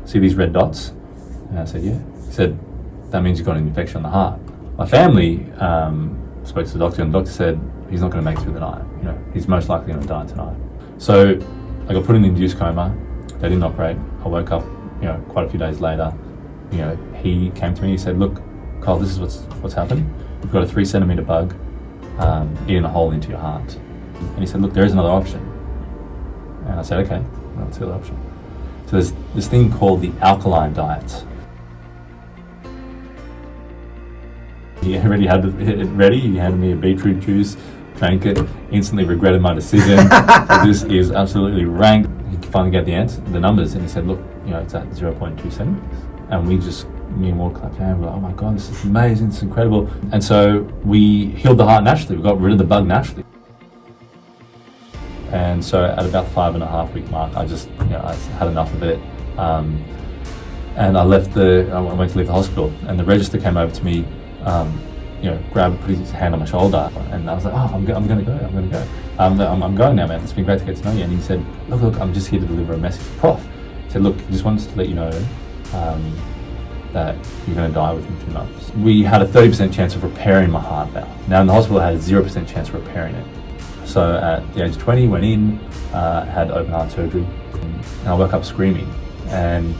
see these red dots? And I said, yeah. He said, that means you've got an infection on the heart. My family spoke to the doctor, and the doctor said, he's not going to make it through the night. You know, he's most likely going to die tonight. So I got put in an induced coma. They didn't operate. I woke up, you know, quite a few days later. You know, he came to me, he said, look, Kyle, this is what's happened. You've got a 3 centimetre bug eating a hole into your heart. And he said, look, there is another option. And I said, okay, what's the other option? So there's this thing called the alkaline diet. He already had it ready. He handed me a beetroot juice, drank it, instantly regretted my decision. So this is absolutely rank. He finally got the numbers, and he said, look, you know, it's at 0.2 centimeters. And me and Ward clapped hands. We're like, oh my God, this is amazing, it's incredible. And so we healed the heart naturally. We got rid of the bug naturally. And so at about 5.5 week mark, I had enough of it. And I went to leave the hospital, and the register came over to me, put his hand on my shoulder, and I was like, oh, I'm going to go. I'm going now, man. It's been great to get to know you. And he said, look, I'm just here to deliver a message to Prof. He said, look, he just wants to let you know that you're going to die within 2 months. We had a 30% chance of repairing my heart valve. Now in the hospital, I had a 0% chance of repairing it. So at the age of 20, went in, had open heart surgery, and I woke up screaming. And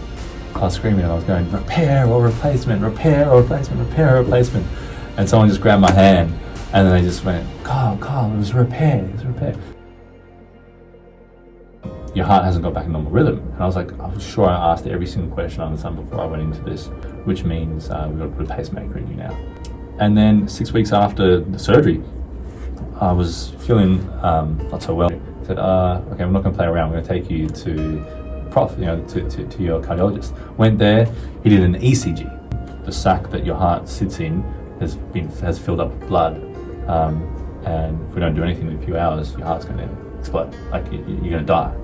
I was screaming, and I was going, repair or replacement, repair or replacement, repair or replacement. And someone just grabbed my hand, and then they just went, Kyle, it was repair, Your heart hasn't got back in normal rhythm. And I was sure I asked every single question under the sun before I went into this, which means we've got to put a pacemaker in you now. And then 6 weeks after the surgery, I was feeling not so well. I said, okay, we're not going to play around. We're going to take you to Prof, to your cardiologist. Went there, he did an ECG. The sac that your heart sits in has filled up with blood. And if we don't do anything in a few hours, your heart's going to explode. Like, you're going to die.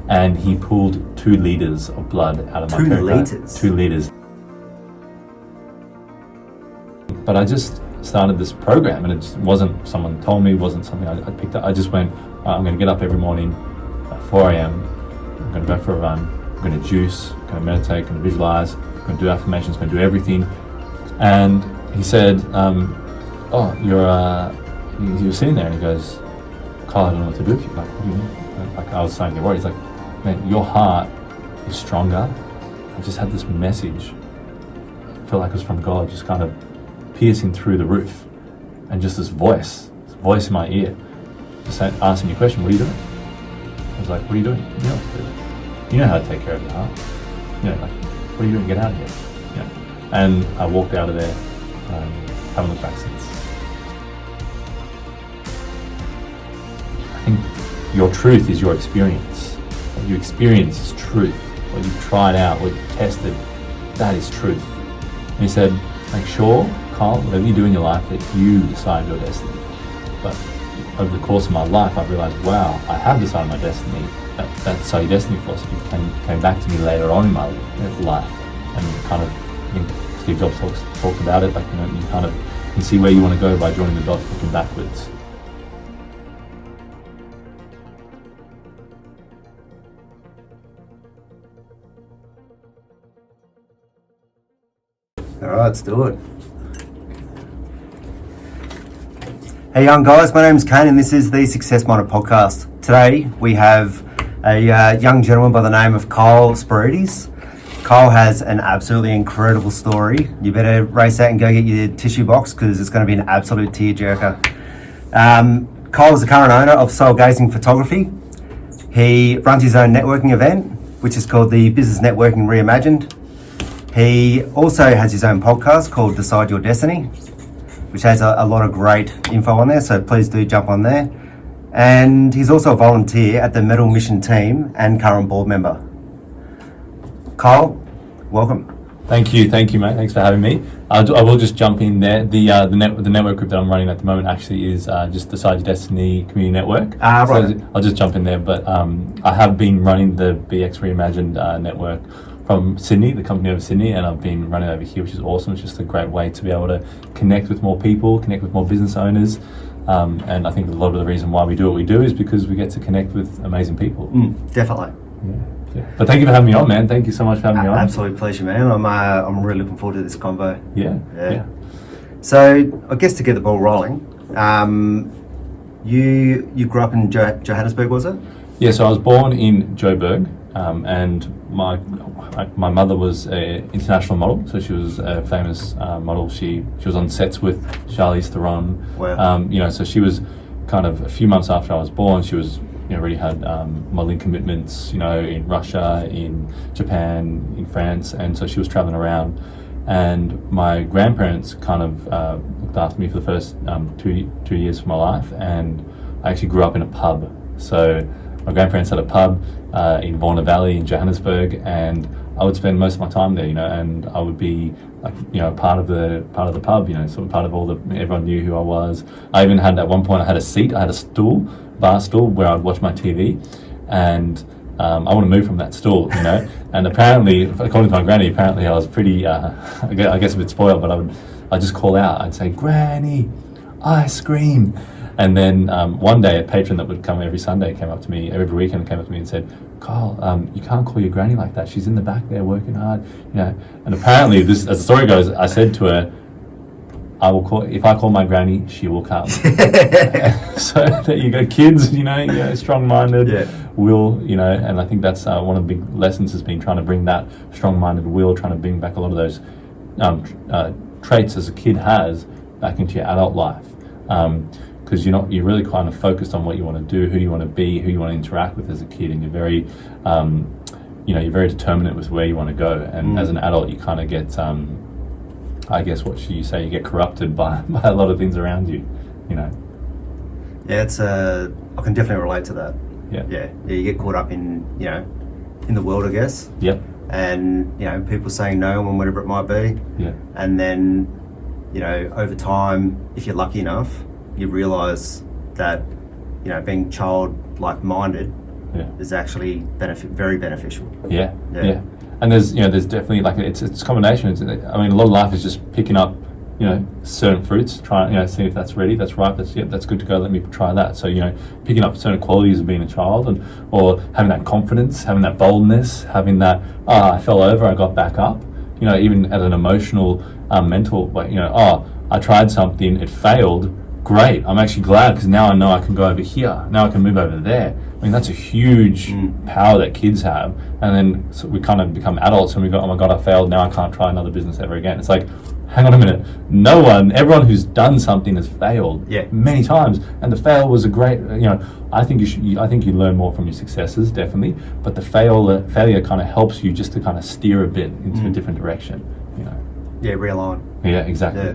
And he pulled 2 litres of blood out of my pericardium. 2 litres. But I just started this program, and it just wasn't someone told me, wasn't something I picked up. I just went, I'm going to get up every morning at 4 a.m. I'm going to go for a run. I'm going to juice, I'm going to meditate, I'm going to visualize, I'm going to do affirmations, I'm going to do everything. And he said, you're sitting there, and he goes, Kyle, I don't know what to do with you. Like, what do you mean? Like, I was starting to get worried. He's like, man, your heart is stronger. I just had this message. I felt like it was from God, just kind of piercing through the roof. And just this voice in my ear, just asking me a question, what are you doing? I was like, what are you doing? You know what to do. You know how to take care of your heart. You know, like, what are you doing? Get out of here. You know? And I walked out of there, haven't looked back since. I think your truth is your experience. What you experience is truth. What you've tried out, what you've tested, that is truth. And he said, make sure, Kyle, whatever you do in your life, that you decide your destiny. But over the course of my life, I've realized, wow, I have decided my destiny. That Decide Your Destiny philosophy came back to me later on in my life. And kind of, I think Steve Jobs talked about it, like, you know, you kind of can see where you want to go by joining the dots, looking backwards. All right, let's do it. Hey young guys, my name's Kane and this is the Success Minded Podcast. Today we have a young gentleman by the name of Kyle Spyrides. Kyle has an absolutely incredible story. You better race out and go get your tissue box because it's going to be an absolute tearjerker. Kyle is the current owner of Soul Gazing Photography. He runs his own networking event, which is called the Business Networking Reimagined. He also has his own podcast called Decide Your Destiny, which has a lot of great info on there, so please do jump on there. And he's also a volunteer at the Metal Mission team and current board member. Kyle, welcome. Thank you, mate. Thanks for having me. I will just jump in there. The network group that I'm running at the moment actually is just Decide Your Destiny Community Network. Right. So I'll just jump in there, but I have been running the BX Reimagined network from Sydney, the company over Sydney, and I've been running over here, which is awesome. It's just a great way to be able to connect with more people, connect with more business owners. And I think a lot of the reason why we do what we do is because we get to connect with amazing people. Definitely. Yeah. Yeah. But thank you for having me on, man. Thank you so much for having me on. Absolute pleasure, man. I'm really looking forward to this convo. Yeah. So I guess to get the ball rolling, you grew up in Johannesburg, was it? Yeah, so I was born in Joburg, and my mother was an international model, so she was a famous model. She was on sets with Charlize Theron. Wow. So she was kind of a few months after I was born. She was already had modeling commitments, in Russia, in Japan, in France, and so she was traveling around. And my grandparents kind of looked after me for the first 2 years of my life, and I actually grew up in a pub. So my grandparents had a pub in Warner Valley in Johannesburg, and I would spend most of my time there, and I would be like, part of the pub, sort of part of everyone knew who I was. I even had, at one point, I had a bar stool where I'd watch my TV, and I want to move from that stool, and apparently, according to my granny, I was pretty, I guess a bit spoiled, but I'd just call out, I'd say, "Granny, ice cream." And then one day, a patron that would come every Sunday every weekend came up to me and said, "Kyle, you can't call your granny like that. She's in the back there working hard." And apparently, this, as the story goes, I said to her, if I call my granny, she will come. So there you go, kids, strong-minded will, and I think that's one of the big lessons has been trying to bring that strong-minded will, trying to bring back a lot of those traits as a kid has back into your adult life. Because you're really kind of focused on what you want to do, who you want to be, who you want to interact with as a kid, and you're very, you're very determinate with where you want to go. And as an adult, you kind of get, I guess what you say, you get corrupted by a lot of things around you, Yeah, I can definitely relate to that. Yeah. You get caught up in, in the world, I guess. Yep. And, people saying no and whatever it might be. Yeah. And then, over time, if you're lucky enough, you realise that, being childlike minded is actually very beneficial. Yeah. And there's definitely it's a combination. A lot of life is just picking up, certain fruits, trying, seeing if that's ready, that's ripe, that's good to go. Let me try that. So picking up certain qualities of being a child, or having that confidence, having that boldness, having that I fell over, I got back up. Even at an emotional, mental, I tried something, it failed. Great, I'm actually glad because now I know I can go over here. Now I can move over there. That's a huge power that kids have. And then we kind of become adults and we go, oh my God, I failed. Now I can't try another business ever again. It's like, hang on a minute. Everyone who's done something has failed many times. And the fail was a great, I think you learn more from your successes, definitely. But the failure kind of helps you just to kind of steer a bit into a different direction, Yeah, realign. Yeah, exactly.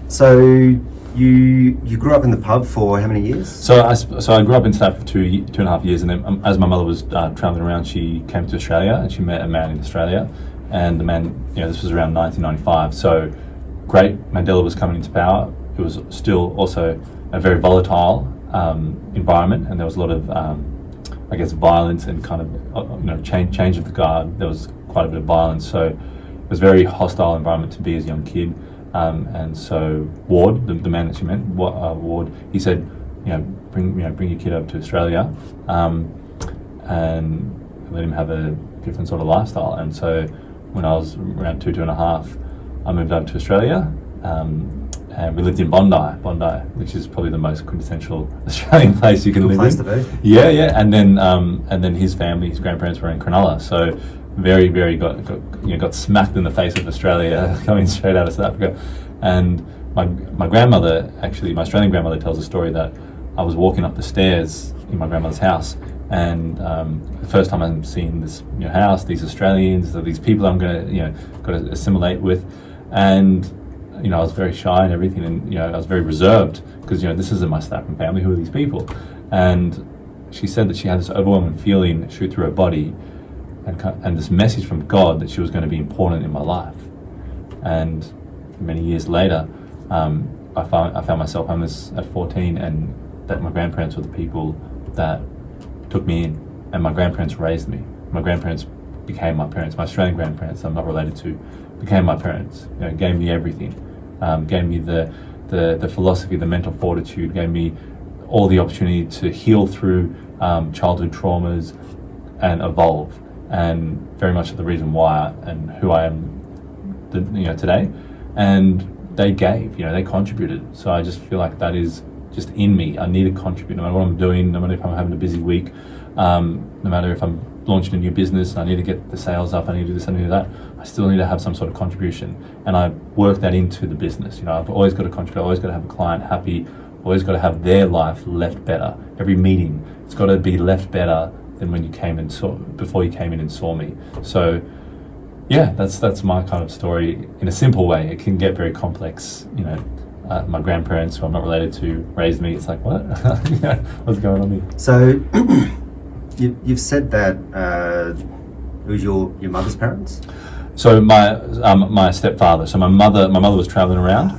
So you grew up in the pub for how many years? So I grew up in South for 2.5 years, and then as my mother was travelling around, she came to Australia and she met a man in Australia, and the man, this was around 1995. So great, Mandela was coming into power. It was still also a very volatile environment, and there was a lot of violence and kind of change of the guard. There was quite a bit of violence, so it was a very hostile environment to be as a young kid. And so Ward, the man that she met, Ward, he said, bring your kid over to Australia, and let him have a different sort of lifestyle. And so when I was around 2.5, I moved over to Australia, and we lived in Bondi, which is probably the most quintessential Australian place you can live in. Good place to be. Yeah, and then his grandparents were in Cronulla, so very, very got smacked in the face of Australia, coming straight out of South Africa. And my grandmother, actually, my Australian grandmother, tells a story that I was walking up the stairs in my grandmother's house, and the first time I'm seeing this house, these Australians, these people I'm got to assimilate with, and I was very shy and everything, and I was very reserved because this isn't my South African family. Who are these people? And she said that she had this overwhelming feeling shoot through her body, and this message from God that she was going to be important in my life. And many years later, I found myself homeless at 14, and that my grandparents were the people that took me in, and my grandparents raised me. My grandparents became my parents. My Australian grandparents, I'm not related to, became my parents. Gave me everything. Gave me the philosophy, the mental fortitude. Gave me all the opportunity to heal through childhood traumas, and evolve, and very much the reason why and who I am, today. And they gave, they contributed. So I just feel like that is just in me. I need to contribute, no matter what I'm doing, no matter if I'm having a busy week, no matter if I'm launching a new business and I need to get the sales up, I need to do this, I need to do that. I still need to have some sort of contribution, and I work that into the business. I've always got to contribute. I've always got to have a client happy. Always got to have their life left better. Every meeting, it's got to be left better than when you came and before you came in and saw me. So, yeah, that's my kind of story in a simple way. It can get very complex. My grandparents, who I'm not related to, raised me. It's like, what? What's going on here? So, you've said that it was your mother's parents? So my stepfather. So my mother was traveling around,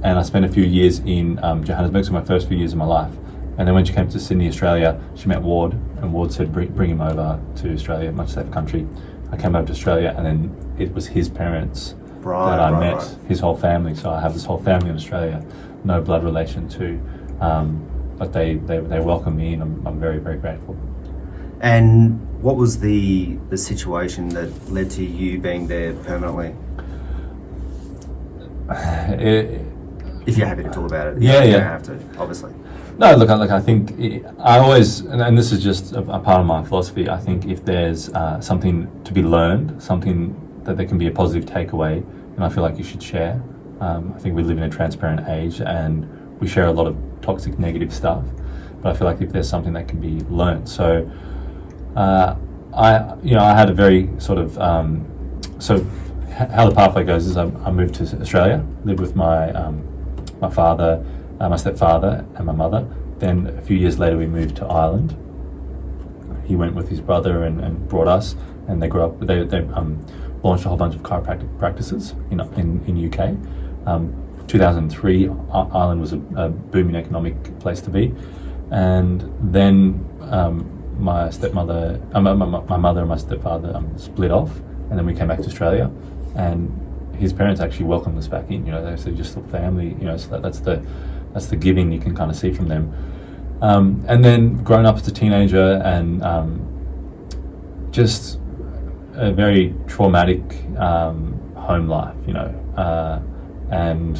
and I spent a few years in Johannesburg. So my first few years of my life, and then when she came to Sydney, Australia, she met Ward, and Ward said, "Bring him over to Australia, much safer country." I came over to Australia, and then it was his parents that I met, his whole family. So I have this whole family in Australia, no blood relation to, but they welcomed me, and I'm very, very grateful. And what was the situation that led to you being there permanently? If you're happy to talk about it, you don't have to, obviously. No, look, I think I always, and this is just a part of my philosophy, I think if there's something to be learned, something that there can be a positive takeaway, then I feel like you should share. I think we live in a transparent age, and we share a lot of toxic, negative stuff, but I feel like if there's something that can be learned. So I had a very sort of, so how the pathway goes is I moved to Australia, lived with my father, my stepfather and my mother. Then a few years later we moved to Ireland. He went with his brother and brought us, and they grew up, they launched a whole bunch of chiropractic practices in UK. 2003, Ireland was a booming economic place to be. And then my stepmother, my mother and my stepfather split off, and then we came back to Australia, and his parents actually welcomed us back in. They said, "Just a family," so that's the giving you can kind of see from them. And then growing up as a teenager, and just a very traumatic home life, and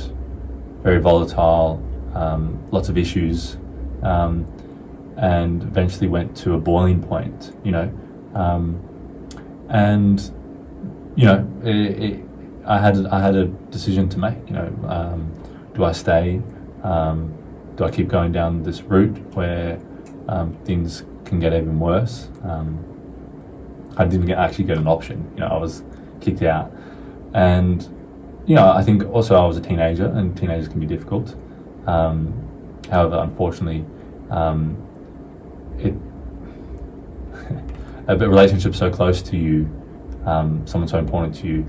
very volatile, lots of issues. And eventually went to a boiling point, and I had a decision to make. Do I stay? Do I keep going down this route where things can get even worse? I didn't actually get an option. I was kicked out, and I think also I was a teenager, and teenagers can be difficult. However, unfortunately, a relationship so close to you, someone so important to you,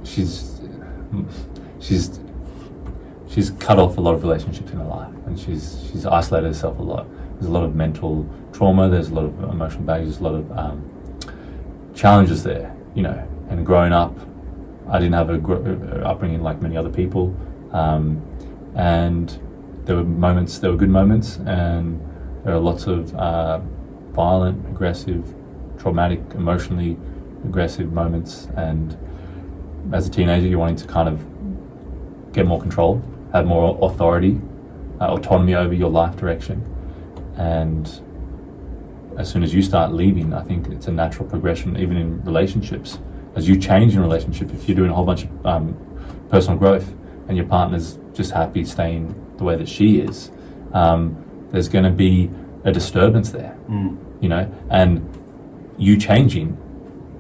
she's cut off a lot of relationships in her life, and she's isolated herself a lot. There's a lot of mental trauma, there's a lot of emotional baggage, there's a lot of challenges there, and growing up, I didn't have a upbringing like many other people, and there were good moments, and there are lots of violent, aggressive, traumatic, emotionally aggressive moments. And as a teenager, you're wanting to kind of get more control, have more authority, autonomy over your life direction. And as soon as you start leaving, I think it's a natural progression, even in relationships. As you change in a relationship, if you're doing a whole bunch of personal growth and your partner's just happy staying the way that she is, there's going to be a disturbance there, and you changing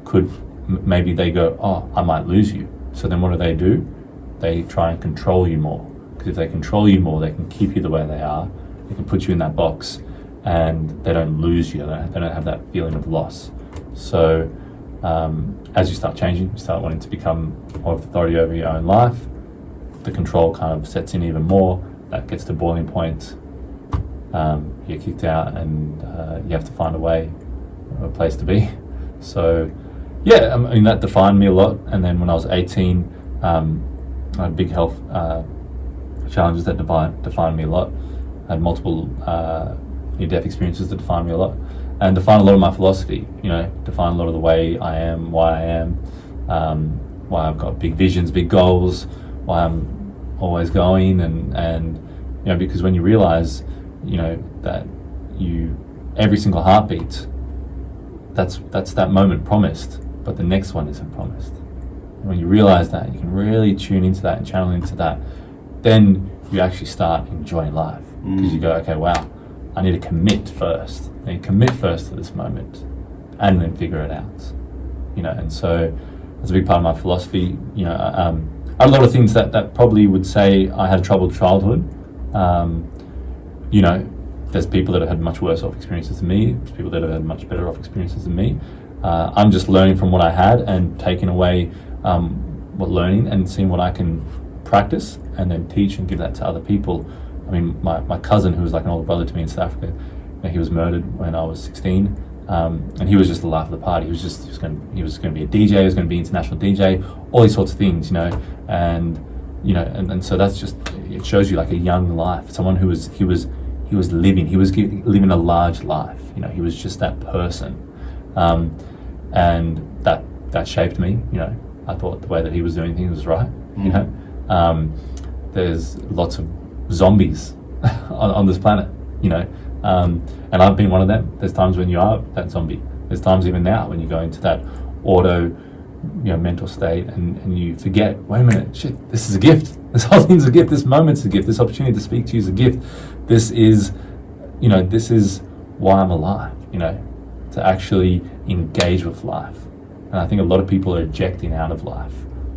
could, maybe they go, "Oh, I might lose you." So then what do? They try and control you more, because if they control you more, they can keep you the way they are, they can put you in that box, and they don't lose you, they don't have that feeling of loss. So as you start changing, you start wanting to become more of authority over your own life, the control kind of sets in even more, that gets to boiling point, you're kicked out, and you have to find a place to be. So yeah, I mean, that defined me a lot. And then when I was 18, I had big health challenges that defined me a lot. I had multiple near-death experiences that define me a lot, and define a lot of my philosophy. Define a lot of the way I am, why I am, why I've got big visions, big goals, why I'm always going, and because when you realize, that every single heartbeat, that's that moment promised, but the next one isn't promised. And when you realize that, you can really tune into that and channel into that, then you actually start enjoying life, because you go, okay, wow, I need to commit first. I need to commit first to this moment, and then figure it out. And so that's a big part of my philosophy. I have a lot of things that probably would say I had a troubled childhood. There's people that have had much worse off experiences than me. There's people that have had much better off experiences than me. I'm just learning from what I had and taking away what learning and seeing what I can practice and then teach and give that to other people. I mean, my cousin, who was like an older brother to me in South Africa, he was murdered when I was 16, and he was just the life of the party. He was going to be a DJ. He was going to be an international DJ. All these sorts of things, and so that's just, it shows you like a young life. Someone who was living a large life. He was just that person, and that shaped me. I thought the way that he was doing things was right. There's lots of zombies on this planet, and I've been one of them. There's times when you are that zombie. There's times even now when you go into that mental state and you forget, wait a minute, shit, this is a gift. This whole thing's a gift. This moment's a gift. This opportunity to speak to you is a gift. This is why I'm alive, to actually engage with life. And I think a lot of people are ejecting out of life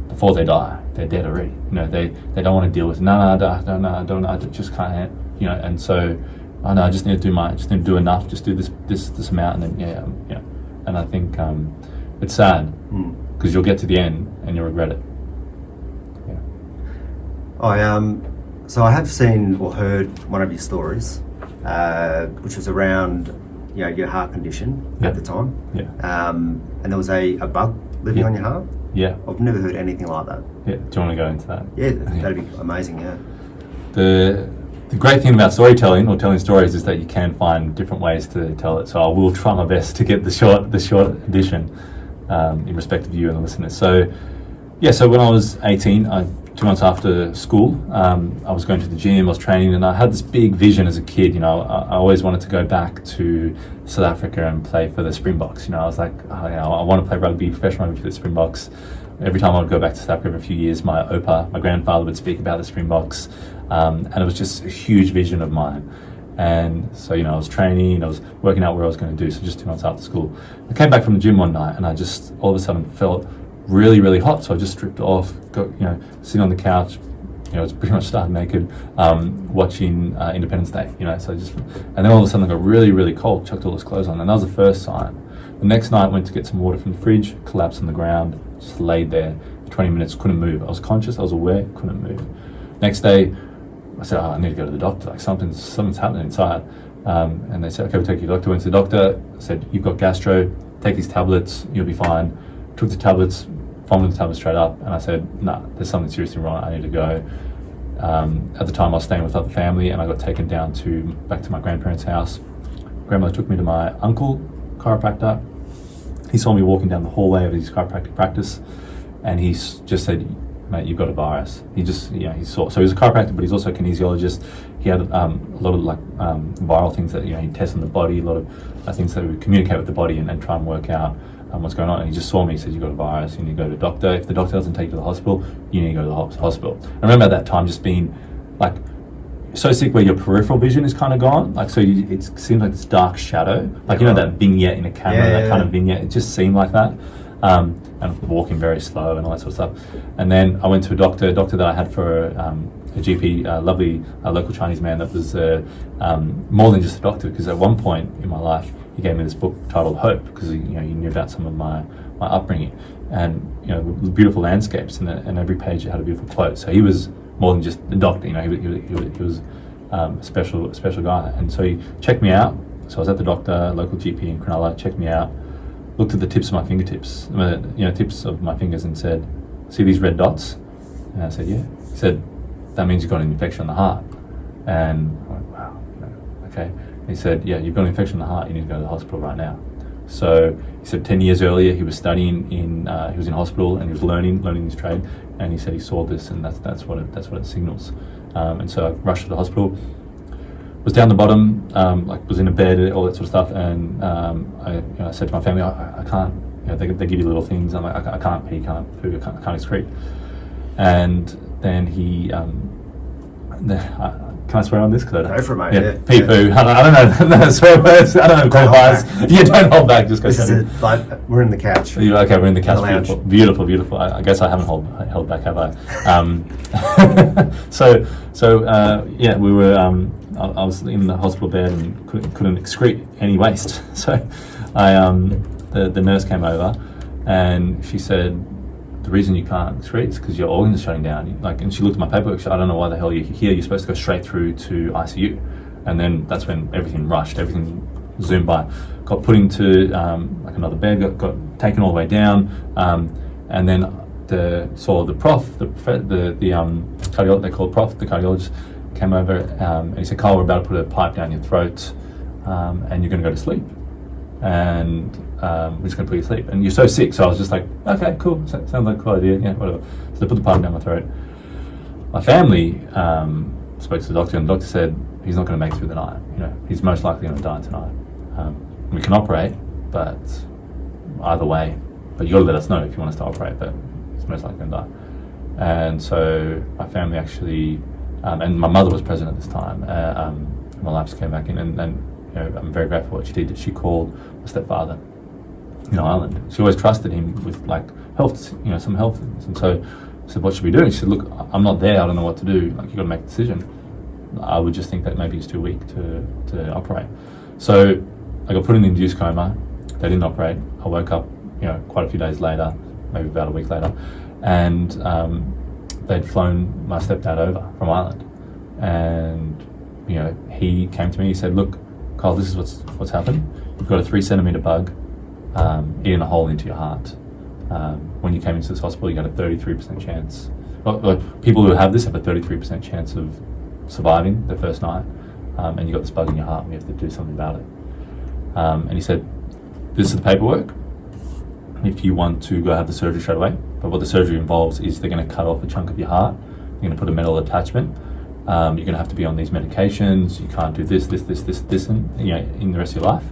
before they die. They're dead already. They don't want to deal with it. No, I don't, I just can't, and so, I just need to do enough, just do this amount, and then, and I think it's sad, because you'll get to the end and you'll regret it. So I have seen or heard one of your stories, which was around your heart condition at the time. And there was a bug living on your heart. I've never heard anything like that. Do you want to go into that? That'd be amazing. The great thing about storytelling or telling stories is that you can find different ways to tell it. So I will try my best to get the short edition, in respect of you and the listeners. So when I was 18, 2 months after school, I was going to the gym, I was training, and I had this big vision as a kid. I always wanted to go back to South Africa and play for the Springboks. I was like, I want to play professional rugby for the Springboks. Every time I would go back to South Africa for a few years, my grandfather would speak about the Springboks, and it was just a huge vision of mine. And so, I was training, I was working out where I was going to do, so just 2 months after school. I came back from the gym one night, and I just all of a sudden felt really, really hot, so I just stripped off, sitting on the couch, it's pretty much stark naked, watching Independence Day, and then all of a sudden I got really, really cold, chucked all those clothes on, and that was the first sign. The next night I went to get some water from the fridge, collapsed on the ground, just laid there for 20 minutes, couldn't move. I was conscious, I was aware, couldn't move. Next day, I said, I need to go to the doctor, like something's happening inside. And they said, okay, we'll take you to the doctor. Went to the doctor, said, you've got gastro, take these tablets, you'll be fine. Took the tablets, vomited the tablets straight up, and I said, nah, there's something seriously wrong, I need to go. At the time I was staying with other family, and I got taken back to my grandparents' house. Grandmother took me to my uncle, chiropractor. He saw me walking down the hallway of his chiropractic practice, and he just said, mate, you've got a virus. He saw, so he was a chiropractor, but he's also a kinesiologist. He had a lot of viral things that, he'd test on the body, a lot of things that would communicate with the body and try and work out what's going on. And he just saw me, he said, you've got a virus, you need to go to the doctor. If the doctor doesn't take you to the hospital, you need to go to the hospital. I remember at that time just being so sick where your peripheral vision is kind of gone. It seems like this dark shadow, that vignette in a camera, kind of vignette, it just seemed like that. And walking very slow and all that sort of stuff. And then I went to a doctor that I had for a GP, a lovely local Chinese man that was more than just a doctor, because at one point in my life he gave me this book titled Hope, because he knew about some of my upbringing, and beautiful landscapes, and every page had a beautiful quote. So he was more than just a doctor, he was a special guy. And so he checked me out. So I was at the doctor, local GP in Cronulla, checked me out, looked at the tips of my fingertips, tips of my fingers, and said, see these red dots? And I said, yeah. He said, that means you've got an infection on the heart. And I went, wow, okay. He said, yeah, you've got an infection in the heart, you need to go to the hospital right now. So he said 10 years earlier he was studying he was in hospital and he was learning his trade, and he said he saw this, and that's what it signals. And so I rushed to the hospital, was down the bottom, was in a bed, all that sort of stuff, and I said to my family, I can't, they give you little things, I'm like, I can't pee, can't poo, I can't excrete. And then he, can I swear on this? Go for it, mate. Yeah. Pee poo. I don't know swear words. I don't know qualifiers. Yeah, don't hold back. Just go. This is like we're in the couch. Okay, we're in the couch. Beautiful. I guess I haven't held back, have I? Yeah, we were. I was in the hospital bed and couldn't excrete any waste. So, the nurse came over, and she said, the reason you can't excrete is because your organs are shutting down. And she looked at my paperwork. She said, I don't know why the hell you're here. You're supposed to go straight through to ICU. And then that's when everything rushed. Everything zoomed by. Got put into another bed. Got taken all the way down. And then the prof, the cardiologist, they called prof, the cardiologist came over and he said, Carl, we're about to put a pipe down your throat, and you're going to go to sleep. And we're just going to put you to sleep. And you're so sick. So I was just like, okay, cool. Sounds like a cool idea. Yeah, whatever. So they put the pipe down my throat. My family spoke to the doctor, and the doctor said, he's not going to make it through the night. He's most likely going to die tonight. We can operate, but either way, but you got to let us know if you want us to operate, but he's most likely going to die. And so my family actually, and my mother was present at this time. My life just came back in, and I'm very grateful for what she did. She called my stepfather in Ireland. She always trusted him with health, some health things. And so I said, what should we do? And she said, look, I'm not there. I don't know what to do. You got to make a decision. I would just think that maybe he's too weak to operate. So I got put in the induced coma. They didn't operate. I woke up, quite a few days later, maybe about a week later, and they'd flown my stepdad over from Ireland. And he came to me. He said, look, Carl, this is what's happened. You've got a 3 centimetre bug eating a hole into your heart. When you came into this hospital, you got a 33% chance. People who have this have a 33% chance of surviving the first night, and you got this bug in your heart, and we have to do something about it. And he said, this is the paperwork if you want to go have the surgery straight away. But what the surgery involves is they're going to cut off a chunk of your heart. They're going to put a metal attachment. You're going to have to be on these medications. You can't do this, and in the rest of your life.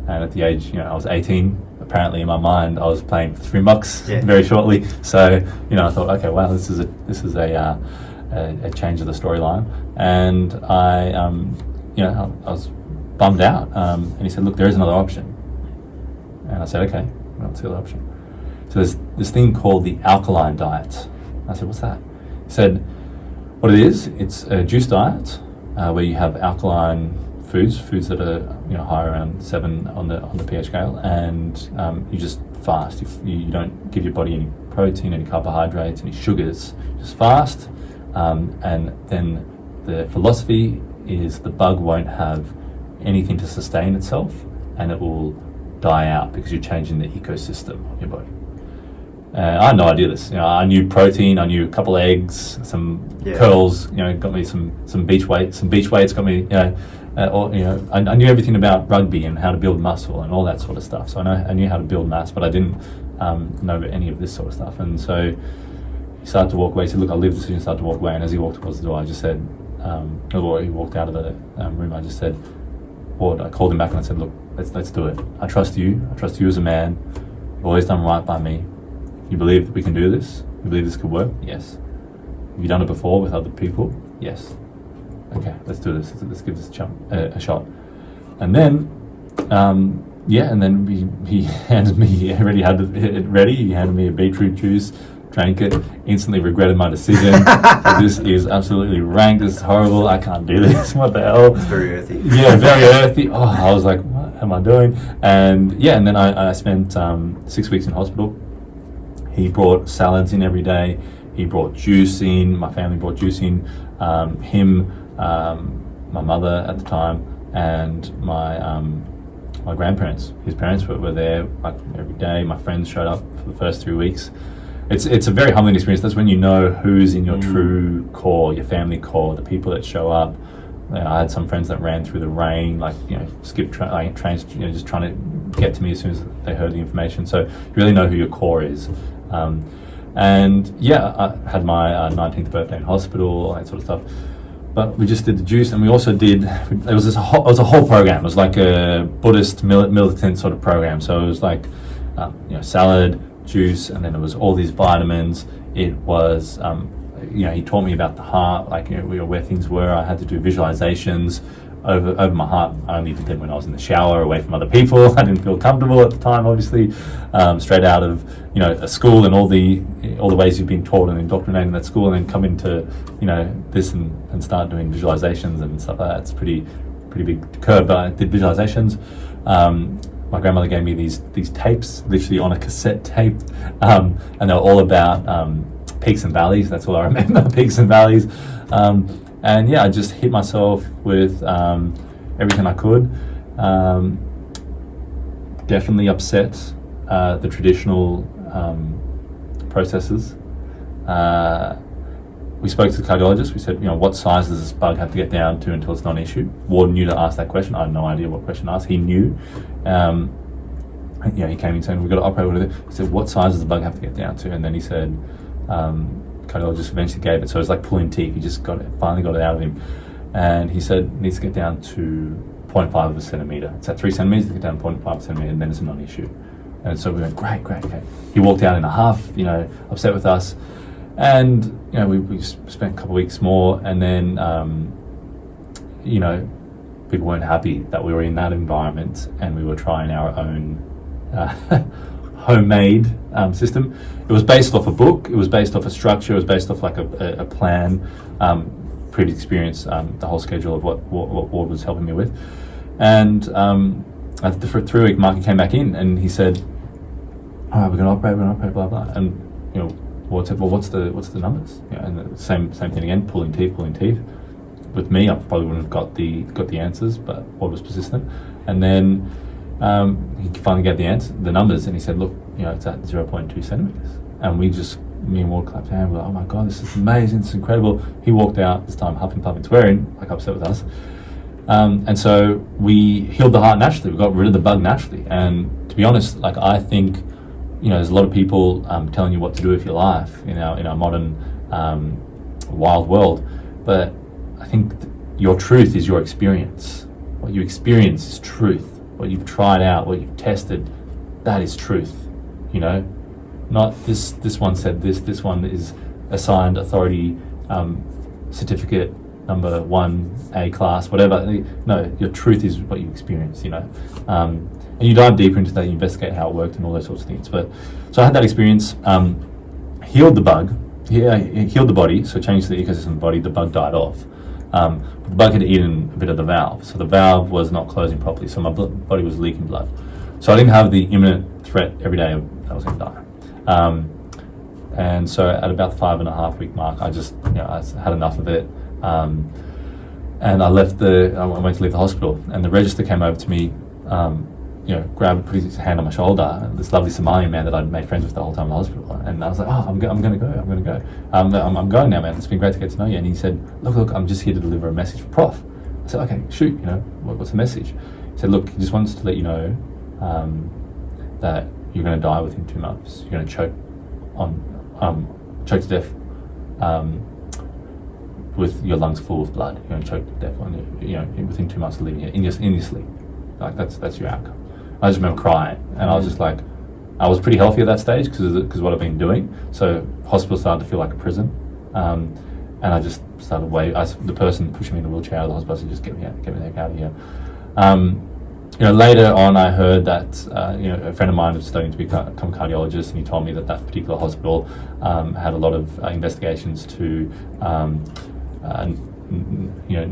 And at the age, I was 18. Apparently, in my mind, I was playing for $3 very shortly. So, I thought, okay, wow, this is a change of the storyline. And I was bummed out. And he said, look, there is another option. And I said, okay, what's the other option? So there's this thing called the alkaline diet. I said, what's that? He said, what it is, it's a juice diet where you have alkaline foods that are high around 7 on the pH scale, and you just fast. You don't give your body any protein, any carbohydrates, any sugars. Just fast, and then the philosophy is the bug won't have anything to sustain itself, and it will die out because you're changing the ecosystem of your body. I had no idea this. I knew protein. I knew a couple of eggs, some curls. Got me some beach weights. Some beach weights got me. I knew everything about rugby and how to build muscle and all that sort of stuff. So I knew how to build mass, but I didn't know any of this sort of stuff. And so he started to walk away. He said, "Look, I'll leave the decision." Started to walk away, and as he walked towards the door, I just said, he walked out of the room. I just said, I called him back and I said, "Look, let's do it. I trust you. I trust you as a man. You've always done right by me. You believe that we can do this? You believe this could work? Yes. Have you done it before with other people? Yes. Okay, let's do this. Let's give this a shot." And then, and then he handed me, he already had it ready. He handed me a beetroot juice, drank it, instantly regretted my decision. This is absolutely rank. This is horrible. I can't do this. What the hell? It's very earthy. Yeah, very earthy. Oh, I was like, what am I doing? And and then I spent 6 weeks in hospital. He brought salads in every day. He brought juice in. My family brought juice in. My mother at the time, and my grandparents. His parents were there every day. My friends showed up for the first 3 weeks. It's a very humbling experience. That's when you know who's in your true core, your family core, the people that show up I had some friends that ran through the rain, like, skipped trains, just trying to get to me as soon as they heard the information. So you really know who your core is. And yeah, I had my 19th birthday in hospital, all that sort of stuff. But we just did the juice, and we also did. It was a whole program. It was like a Buddhist militant sort of program. So it was like, salad, juice, and then it was all these vitamins. It was, he taught me about the heart, like, where things were. I had to do visualizations over my heart. I only did them when I was in the shower, away from other people. I didn't feel comfortable at the time, obviously. Straight out of a school and all the ways you've been taught and indoctrinated in that school, and then come into this and start doing visualizations and stuff like that. It's pretty big curve. But I did visualizations. My grandmother gave me these tapes, literally on a cassette tape, and they were all about peaks and valleys. That's all I remember, peaks and valleys. And yeah, I just hit myself with everything I could. Definitely upset the traditional processes. We spoke to the cardiologist. We said, what size does this bug have to get down to until it's not an issue? Ward knew to ask that question. I had no idea what question to ask. He knew. He came in saying, we've got to operate with it. He said, what size does the bug have to get down to? And then he said, cardiologist eventually gave it. So it was like pulling teeth. He just finally got it out of him. And he said, it needs to get down to 0.5 of a centimetre. It's at 3 centimetres, to get down to 0.5 centimetre, and then it's a non-issue. And so we went, great, okay. He walked out in a huff, upset with us. And, we spent a couple of weeks more, and then, people weren't happy that we were in that environment and we were trying our own homemade system. It was based off a book, it was based off a structure, it was based off like a plan, previous experience, the whole schedule of what Ward was helping me with. And after the 3-week mark, he came back in and he said, all right, we're going to operate, blah, blah. And, Ward said, well, what's the numbers? And the same thing again, pulling teeth. With me, I probably wouldn't have got the answers, but Ward was persistent. And then he finally gave the numbers, and he said, look, it's at 0.2 centimeters. And me and Ward clapped hands. We're like, oh my God, this is amazing, this is incredible. He walked out, this time huffing, puffing, swearing, like upset with us. And so we healed the heart naturally. We got rid of the bug naturally. And to be honest, like, I think, there's a lot of people telling you what to do with your life in our modern wild world. But I think your truth is your experience. What you experience is truth. What you've tried out, what you've tested, that is truth. Not this one said this one is assigned authority certificate number 1 A class, whatever. No, your truth is what you experience, and you dive deeper into that, you investigate how it worked and all those sorts of things. But so I had that experience, healed the bug, healed the body, so changed the ecosystem of the body. The bug died off. The bug had eaten a bit of the valve, so the valve was not closing properly, so my body was leaking blood. So I didn't have the imminent threat every day that I was going to die. And so at about the 5.5 week mark, I just, I had enough of it. And I went to leave the hospital, and the register came over to me, grabbed, put his hand on my shoulder, this lovely Somalian man that I'd made friends with the whole time in the hospital. And I was like, oh, I'm going to go. I'm going now, man. It's been great to get to know you. And he said, look, I'm just here to deliver a message for Prof. I said, okay, shoot, what's the message? He said, look, he just wants to let you know that you're going to die within 2 months. You're going to choke to death with your lungs full of blood. You're going to choke to death within 2 months of living here in your sleep. Like, that's your outcome. I just remember crying, and I was just like, I was pretty healthy at that stage because of what I've been doing. So hospital started to feel like a prison, and I just started the person pushing me in the wheelchair out of the hospital said, just get me the heck out of here. Later on, I heard that a friend of mine was studying to become a cardiologist, and he told me that particular hospital had a lot of investigations to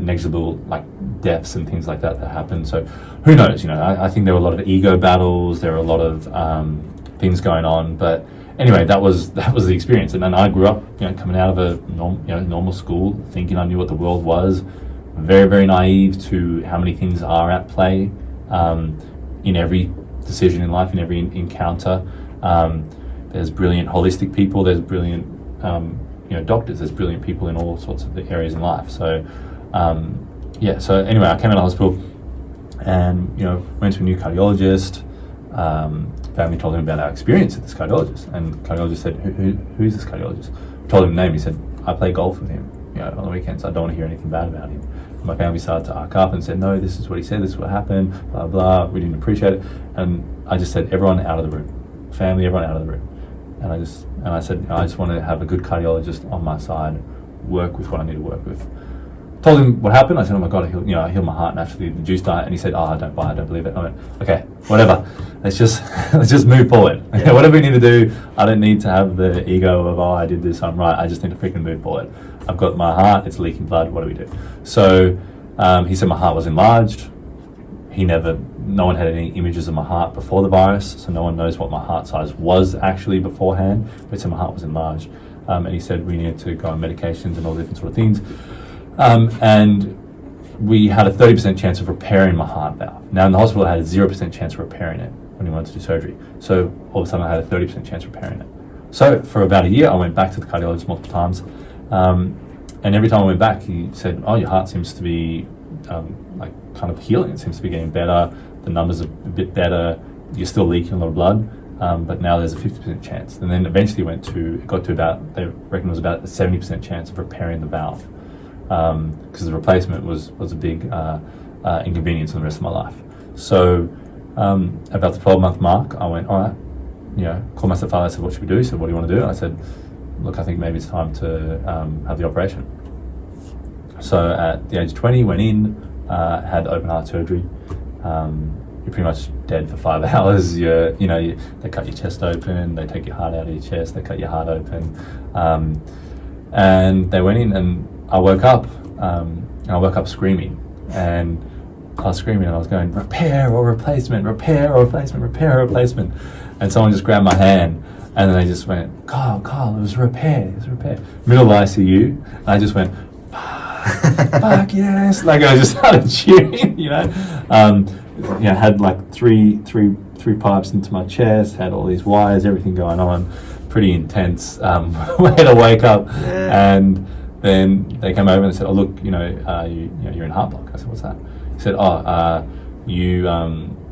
negligible like deaths and things like that happened. So who knows? I think there were a lot of ego battles. There were a lot of things going on. But anyway, that was the experience. And then I grew up, coming out of a normal school, thinking I knew what the world was. Very, very naive to how many things are at play in every decision in life, in every encounter. There's brilliant holistic people. There's brilliant doctors. There's brilliant people in all sorts of areas in life. So yeah, so anyway, I came out of hospital and, went to a new cardiologist. Family told him about our experience at this cardiologist, and the cardiologist said, who is this cardiologist? Told him the name. He said, I play golf with him, on the weekends. I don't want to hear anything bad about him. And my family started to arc up and said, no, this is what he said, this is what happened, blah, blah. We didn't appreciate it. And I just said, everyone out of the room. Family, everyone out of the room. And I said, I just want to have a good cardiologist on my side, work with what I need to work with. Told him what happened. I said, oh my God, I healed my heart naturally, the juice diet. And he said, I don't buy it, I don't believe it. I went, okay, whatever. Let's just move forward. Yeah. Whatever we need to do, I don't need to have the ego of, I did this, I'm right. I just need to freaking move forward. I've got my heart, it's leaking blood, what do we do? So he said my heart was enlarged. No one had any images of my heart before the virus, so no one knows what my heart size was actually beforehand, but he said my heart was enlarged. And he said we needed to go on medications and all different sort of things. And we had a 30% chance of repairing my heart valve. Now in the hospital I had a 0% chance of repairing it when we went to do surgery. So all of a sudden I had a 30% chance of repairing it. So for about a year I went back to the cardiologist multiple times. And every time I went back he said, oh, your heart seems to be kind of healing. It seems to be getting better. The numbers are a bit better. You're still leaking a lot of blood. But now there's a 50% chance. And then eventually it got to about, they reckon it was about a 70% chance of repairing the valve. Because the replacement was a big inconvenience in the rest of my life. So about the 12-month mark, I went, all right, called my stepfather. I said, what should we do? He said, what do you want to do? And I said, look, I think maybe it's time to have the operation. So at the age of 20, went in, had open heart surgery. You're pretty much dead for 5 hours. They cut your chest open, they take your heart out of your chest, they cut your heart open. And they went in and I woke up, screaming, and I was screaming and I was going, repair or replacement, repair or replacement, repair or replacement. And someone just grabbed my hand and then they just went, Carl, it was repair, Middle of ICU, and I just went, fuck yes, like I just started cheering, had like three pipes into my chest, had all these wires, everything going on, pretty intense way to wake up. Yeah. And then they came over and said, oh look, you're in heart block. I said, what's that? He said,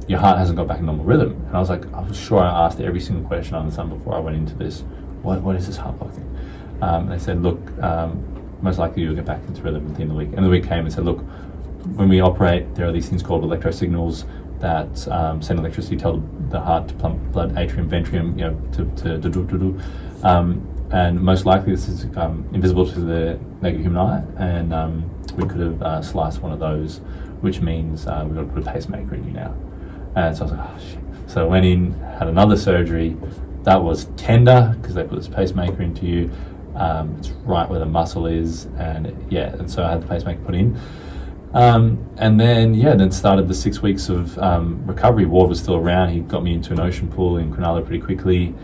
your heart hasn't got back in normal rhythm. And I was like, I was sure I asked every single question on the sun before I went into this. What is this heart block thing? And they said, look, most likely you'll get back into rhythm within the week. And the week came and said, look, when we operate, there are these things called electrosignals that send electricity, tell the heart to pump blood, atrium, ventrium, and most likely this is invisible to the naked human eye, and we could have sliced one of those, which means we've got to put a pacemaker in you now. And so I was like, oh shit. So I went in, had another surgery. That was tender because they put this pacemaker into you. It's right where the muscle is, and so I had the pacemaker put in. And then started the 6 weeks of recovery. Ward was still around. He got me into an ocean pool in Cronulla pretty quickly.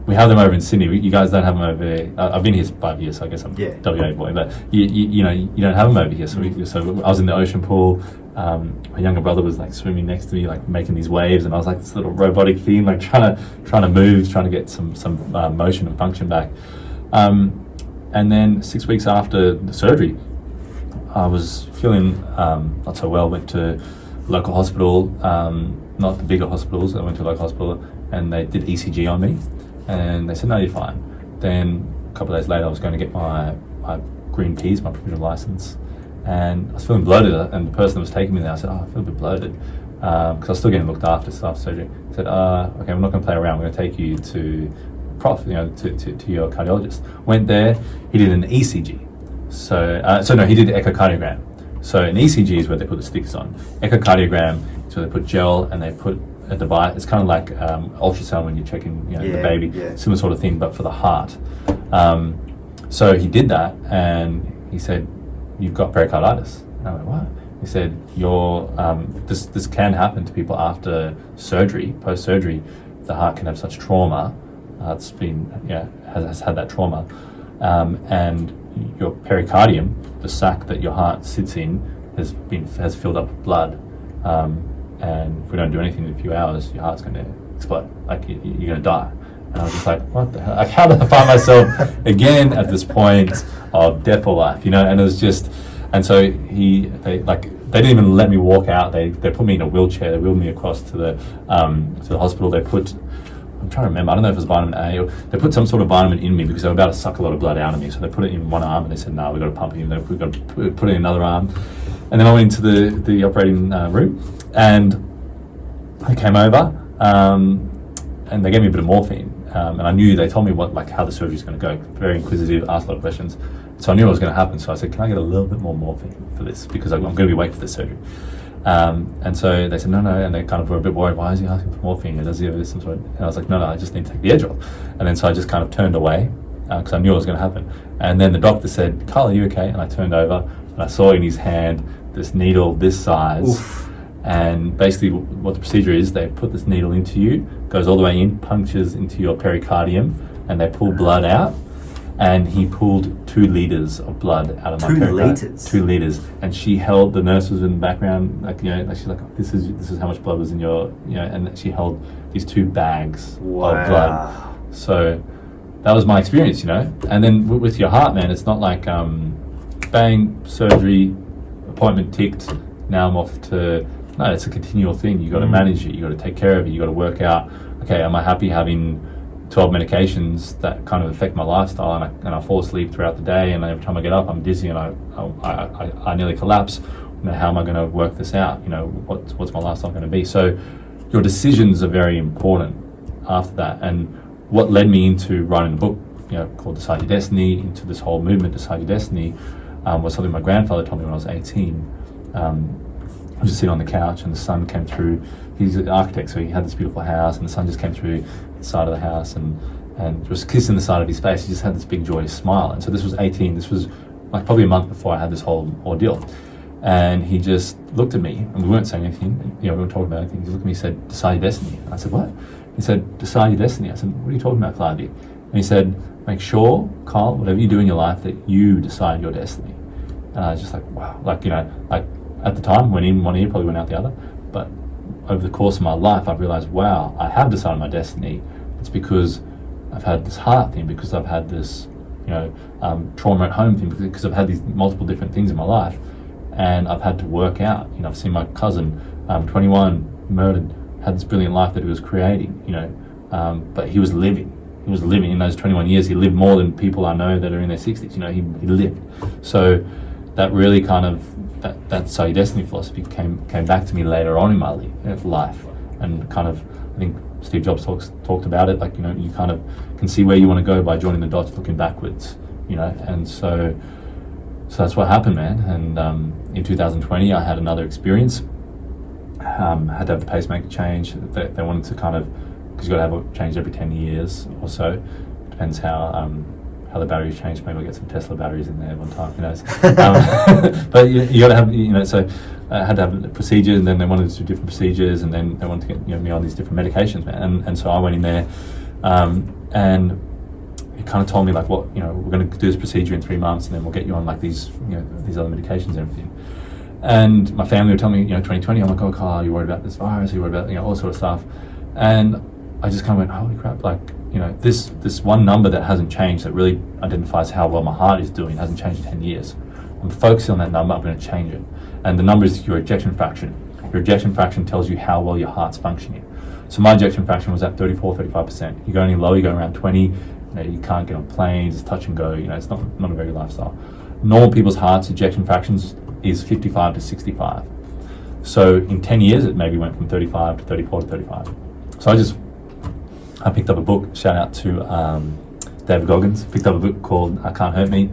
We have them over in Sydney. You guys don't have them over here. I've been here 5 years, so I guess I'm WA boy. But you don't have them over here. So I was in the ocean pool. My younger brother was like swimming next to me, like making these waves, and I was like this little robotic thing, like trying to move, trying to get some motion and function back. And then 6 weeks after the surgery, I was feeling not so well. Went to local hospital, not the bigger hospitals. I went to a local hospital and they did ECG on me, and they said, no, you're fine. Then a couple of days later I was going to get my green Ps, my provisional license, and I was feeling bloated, and the person that was taking me there, I said, oh, I feel a bit bloated, because I was still getting looked after surgery. I said, okay, I'm not going to play around, I'm going to take you to to your cardiologist. Went there, he did an ECG. He did the echocardiogram. So an ECG is where they put the stickers on. Echocardiogram is where they put gel and they put a device. It's kind of like ultrasound when you're checking the baby, similar sort of thing, but for the heart. So he did that, and he said, you've got pericarditis. And I went, what? He said, this can happen to people after surgery, post-surgery. The heart can have such trauma. It's been, has had that trauma. And your pericardium, the sac that your heart sits in, has filled up with blood. And if we don't do anything in a few hours, your heart's going to explode. Like you're going to die. And I was just like, what the hell? How did I find myself again at this point of death or life? And it was just, And so they didn't even let me walk out. They put me in a wheelchair. They wheeled me across to the hospital. I'm trying to remember, I don't know if it was vitamin A, or they put some sort of vitamin in me because they were about to suck a lot of blood out of me. So they put it in one arm and they said, no, we've got to pump it in. We've got to put it in another arm. And then I went into the operating room, and they came over, and they gave me a bit of morphine. And I knew, they told me how the surgery is going to go. Very inquisitive, asked a lot of questions. So I knew what was going to happen. So I said, can I get a little bit more morphine for this? Because I'm going to be awake for this surgery. And so they said, no, and they kind of were a bit worried. Why is he asking for morphine? Does he have some sort of... And I was like, no, I just need to take the edge off. And then so I just kind of turned away because I knew what was going to happen. And then the doctor said, Carl, are you okay? And I turned over and I saw in his hand this needle this size. Oof. And basically what the procedure is, they put this needle into you, goes all the way in, punctures into your pericardium, and they pull blood out. And he pulled 2 liters of blood out of my pericardium. 2 liters. And she held, the nurse was in the background, she's like, this is how much blood was in your, and she held these 2 bags of blood. So that was my experience, And then with your heart, man, it's not like, bang, surgery, appointment ticked, now I'm off to... No, it's a continual thing. You got to manage it. You got to take care of it. You got to work out, okay, am I happy having 12 medications that kind of affect my lifestyle, and I fall asleep throughout the day, and every time I get up I'm dizzy and I nearly collapse. How am I going to work this out? What's my lifestyle going to be? So your decisions are very important after that. And what led me into writing a book, called Decide Your Destiny, into this whole movement, Decide Your Destiny, was something my grandfather told me when I was 18. I was just sitting on the couch and the sun came through. He's an architect, so he had this beautiful house, and the sun just came through the side of the house and was kissing the side of his face. He just had this big joyous smile. And so this was 18. This was like probably a month before I had this whole ordeal. And he just looked at me, and we weren't saying anything. We weren't talking about anything. He looked at me and said, "Decide your destiny." And I said, "What?" He said, "Decide your destiny." I said, "What are you talking about, Clardy?" And he said, "Make sure, Carl, whatever you do in your life, that you decide your destiny." And I was just like, wow. At the time, went in one ear, probably went out the other. But over the course of my life, I've realized, wow, I have decided my destiny. It's because I've had this heart thing, because I've had this, trauma at home thing, because I've had these multiple different things in my life, and I've had to work out. I've seen my cousin, 21, murdered, had this brilliant life that he was creating, but he was living. He was living in those 21 years. He lived more than people I know that are in their 60s. He lived. So that really kind of, that Decide Your Destiny philosophy came back to me later on in my life, and kind of, I think Steve Jobs talked about it, you kind of can see where you want to go by joining the dots, looking backwards, and so that's what happened, man. And in 2020 I had another experience. Had to have the pacemaker change. They wanted to kind of, because you've got to have it changed every 10 years or so. Depends how the batteries change. Maybe I'll get some Tesla batteries in there one time, who knows. But you got to have, so I had to have a procedure, and then they wanted to do different procedures, and then they wanted to get me on these different medications, man. And so I went in there, and it kind of told me we're going to do this procedure in 3 months, and then we'll get you on these other medications and everything. And my family were telling me, 2020, I'm like, oh, Carl, you're worried about this virus, you're worried about, all sort of stuff. And I just kind of went, holy crap, this one number that hasn't changed, that really identifies how well my heart is doing, hasn't changed in 10 years. I'm focusing on that number, I'm going to change it. And the number is your ejection fraction. Your ejection fraction tells you how well your heart's functioning. So my ejection fraction was at 35%. You go any lower, you go around 20, you can't get on planes, it's touch and go, it's not a very good lifestyle. Normal people's hearts' ejection fractions is 55 to 65. So in 10 years, it maybe went from 35 to 34 to 35. So I picked up a book, shout out to David Goggins, picked up a book called Can't Hurt Me,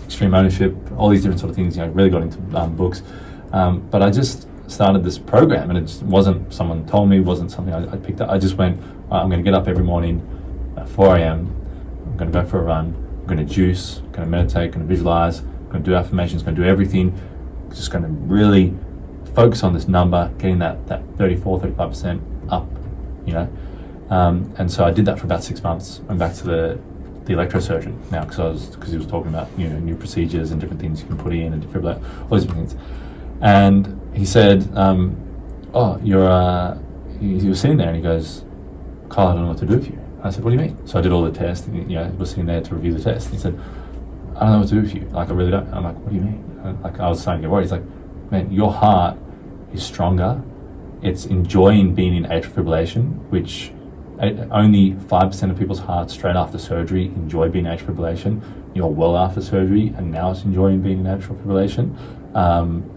Extreme Ownership, all these different sort of things, really got into books. But I just started this program, and it just wasn't someone told me, wasn't something I picked up. I just went, I'm going to get up every morning at 4 a.m, I'm going to go for a run, I'm going to juice, I'm going to meditate, going to visualize, I'm going to do affirmations, going to do everything, just going to really focus on this number, getting that 34-35% up, and so I did that for about 6 months. Went back to the electrosurgeon now, because he was talking about new procedures and different things you can put in and defibrillate, all these different things. And he said, he was sitting there and he goes, Carl, I don't know what to do with you. I said, what do you mean? So I did all the tests, and he was sitting there to review the test. And he said, I don't know what to do with you. Like, I really don't. I'm like, what do you mean? Like, I was starting to get worried. He's like, man, your heart is stronger. It's enjoying being in atrial fibrillation, which only 5% of people's hearts straight after surgery enjoy being in atrial fibrillation. You're well after surgery, and now it's enjoying being in atrial fibrillation.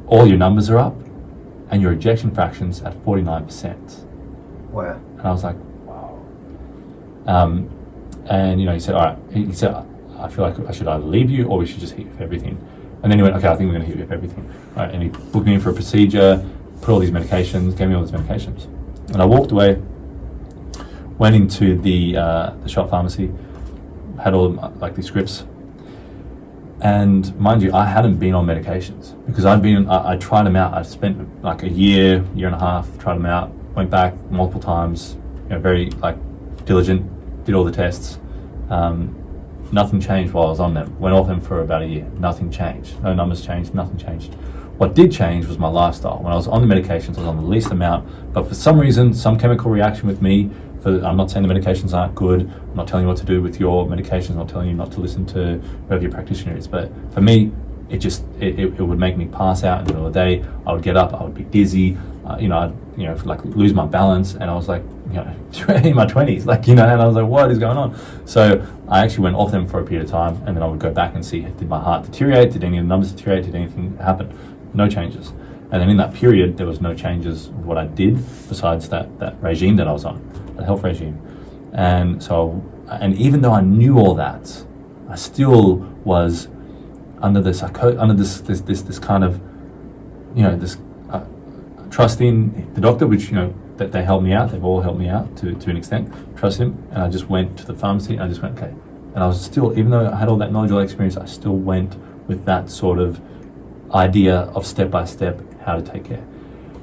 All your numbers are up, and your ejection fraction's at 49%. Wow. And I was like, wow. And he said, all right. He said, I feel like I should either leave you or we should just hit you for everything. And then he went, okay, I think we're going to hit you for everything. All right, and he booked me in for a procedure, put all these medications, gave me all these medications. And I walked away, went into the shop pharmacy, had all these scripts. And mind you, I hadn't been on medications because I tried them out. I spent like a year and a half, tried them out, went back multiple times, very diligent, did all the tests. Nothing changed while I was on them. Went off them for about a year. Nothing changed. No numbers changed. Nothing changed. What did change was my lifestyle. When I was on the medications, I was on the least amount. But for some reason, some chemical reaction with me, I'm not saying the medications aren't good. I'm not telling you what to do with your medications. I'm not telling you not to listen to whoever your practitioner is. But for me, it would make me pass out in the middle of the day. I would get up. I would be dizzy. I'd lose my balance. And I was like, in my 20s, and I was like, what is going on? So I actually went off them for a period of time, and then I would go back and see, did my heart deteriorate? Did any of the numbers deteriorate? Did anything happen? No changes. And then in that period, there was no changes of what I did besides that regime that I was on, the health regime. And so, and even though I knew all that, I still was under this kind of, this trust in the doctor, which, that they helped me out. They've all helped me out to an extent. Trust him. And I just went to the pharmacy and I just went, okay. And I was still, even though I had all that knowledge, all that experience, I still went with that sort of idea of step by step how to take care.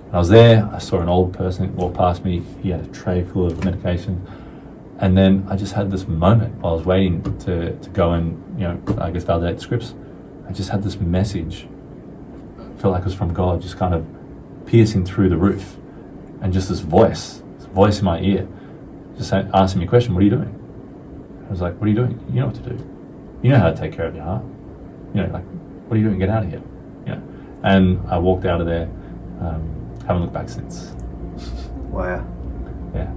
And I was there, I saw an old person walk past me. He had a tray full of medication. And then I just had this moment while I was waiting to go and, validate the scripts. I just had this message, felt like it was from God, just kind of piercing through the roof. And just this voice in my ear, just asking me a question, what are you doing? I was like, what are you doing? You know what to do. You know how to take care of your heart. What are you doing? Get out of here. And I walked out of there, haven't looked back since. Wow. Yeah.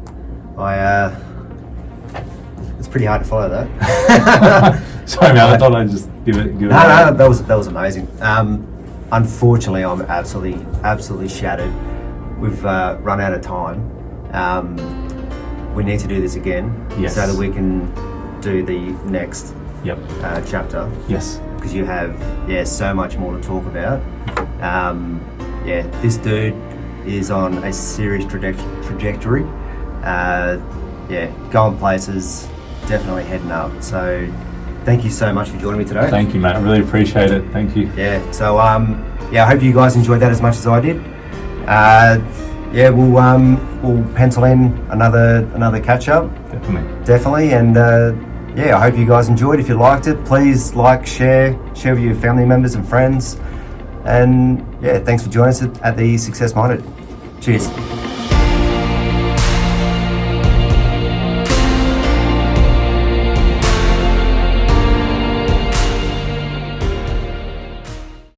It's pretty hard to follow that. Sorry, man. I thought I'd just give it. No, that was amazing. Unfortunately, I'm absolutely shattered. We've run out of time. We need to do this again, yes, so that we can do the next chapter. Yes, because you have so much more to talk about. This dude is on a serious trajectory. Going places, definitely heading up. So thank you so much for joining me today. Thank you, mate. I really appreciate it. Thank you. Yeah. So I hope you guys enjoyed that as much as I did. We'll pencil in another catch up. Definitely, and I hope you guys enjoyed. If you liked it, please share with your family members and friends. And thanks for joining us at the Success Minded. Cheers.